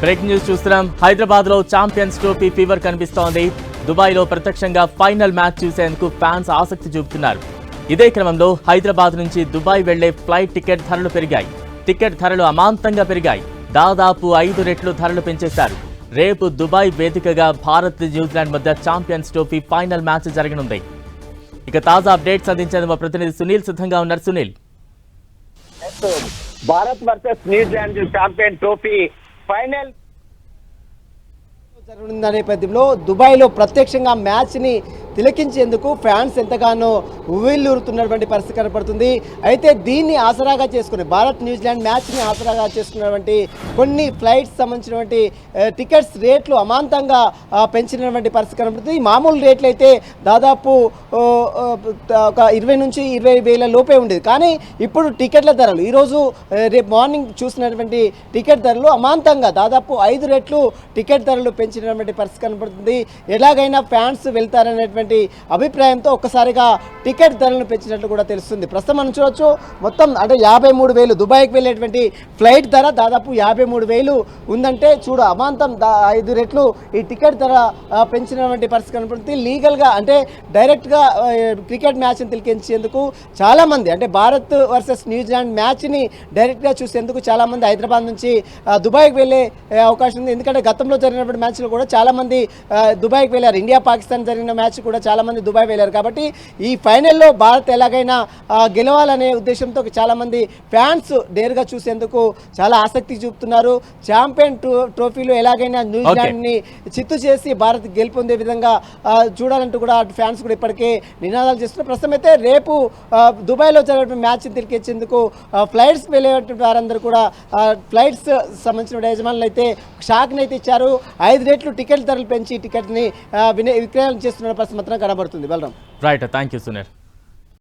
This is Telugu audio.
బ్రేకింగ్ న్యూస్ చూస్తున్నాం. హైదరాబాద్ లో ఛాంపియన్స్ ట్రోఫీ ఫీవర్ కనిపిస్తోంది. దుబాయ్ లో ప్రత్యక్షంగా ఫైనల్ మ్యాచ్ చూసేందుకు ఫ్యాన్స్ ఆసక్తి చూపుతున్నారు. ఇదే క్రమంలో హైదరాబాద్ నుంచి దుబాయ్ వెళ్లే ఫ్లైట్ టికెట్ ధరలు పెరిగాయి. టికెట్ ధరలు అమాంతంగా పెరిగాయి. దాదాపు 5 రెట్లు ధరలు పెంచేశారు. రేపు దుబాయ్ వేదికగా భారత్ న్యూజిలాండ్ మధ్య ఛాంపియన్స్ ట్రోఫీ ఫైనల్ మ్యాచ్ జరగనుంది. ఇక తాజా అప్డేట్స్ అందించేందుకు మా ప్రతినిధి సునీల్ సిద్ధంగా ఉన్నారు. Sunil, Bharat versus New Zealand champion trophy final జరగనున్న నేపథ్యంలో దుబాయ్లో ప్రత్యక్షంగా మ్యాచ్ని తిలకించేందుకు ఫ్యాన్స్ ఎంతగానో ఉవ్విళ్ళూరుతున్నటువంటి పరిస్థితి కనపడుతుంది. అయితే దీన్ని ఆసరాగా చేసుకుని భారత్ న్యూజిలాండ్ మ్యాచ్ని ఆసరాగా చేసుకున్నటువంటి కొన్ని ఫ్లైట్స్ సంబంధించినటువంటి టికెట్స్ రేట్లు అమాంతంగా పెంచినటువంటి పరిస్థితి కనపడుతుంది. మామూలు రేట్లు అయితే దాదాపు ఒక 20 నుంచి 20 వేల లోపే ఉండేది. కానీ ఇప్పుడు టికెట్ల ధరలు ఈరోజు రేపు మార్నింగ్ చూసినటువంటి టికెట్ ధరలు అమాంతంగా దాదాపు 5 రెట్లు టికెట్ ధరలు పెంచినటువంటి పరిస్థితి కనపడుతుంది. ఎలాగైనా ఫ్యాన్స్ వెళ్తారనేటువంటి అభిప్రాయంతో ఒక్కసారిగా టికెట్ ధరలను పెంచినట్లు కూడా తెలుస్తుంది. ప్రస్తుతం మనం చూడొచ్చు, మొత్తం అంటే 53,000 దుబాయ్కి వెళ్ళేటువంటి ఫ్లైట్ ధర దాదాపు 53,000 ఉందంటే చూడు అమాంతం 5 రెట్లు ఈ టికెట్ ధర పెంచినటువంటి పరిస్థితి కనపడుతుంది. లీగల్గా అంటే డైరెక్ట్గా క్రికెట్ మ్యాచ్ని తిలకించేందుకు చాలామంది అంటే భారత్ వర్సెస్ న్యూజిలాండ్ మ్యాచ్ని డైరెక్ట్గా చూసేందుకు చాలామంది హైదరాబాద్ నుంచి దుబాయ్కి వెళ్ళే అవకాశం ఉంది. ఎందుకంటే గతంలో జరిగినటువంటి మ్యాచ్లో కూడా చాలామంది దుబాయ్కి వెళ్ళారు. ఇండియా పాకిస్తాన్ జరిగిన మ్యాచ్ కూడా చాలామంది దుబాయ్ వెళ్ళారు. కాబట్టి ఈ ఫైనల్లో భారత్ ఎలాగైనా గెలవాలనే ఉద్దేశంతో చాలామంది ఫ్యాన్స్ నేరుగా చూసేందుకు చాలా ఆసక్తి చూపుతున్నారు. ఛాంపియన్ ట్రోఫీలో ఎలాగైనా న్యూజిలాండ్ని చిత్తు చేసి భారత్ గెలుపొందే విధంగా చూడాలంటూ కూడా ఫ్యాన్స్ కూడా ఇప్పటికే నినాదాలు చేస్తున్నారు. ప్రస్తుతం అయితే రేపు దుబాయ్లో జరిగే మ్యాచ్ని తిరిగేందుకు ఫ్లైట్స్ వెళ్ళేటువంటి వారందరూ కూడా ఫ్లైట్స్ సంబంధించిన యజమానులు అయితే షాక్ని అయితే ఇచ్చారు. 5 రెట్లు టికెట్ ధరలు పెంచి టికెట్ని విక్రయాలు చేస్తున్న పరిస్థితి మాత్రం కనబడుతుంది. Balram, right, thank you Sunil.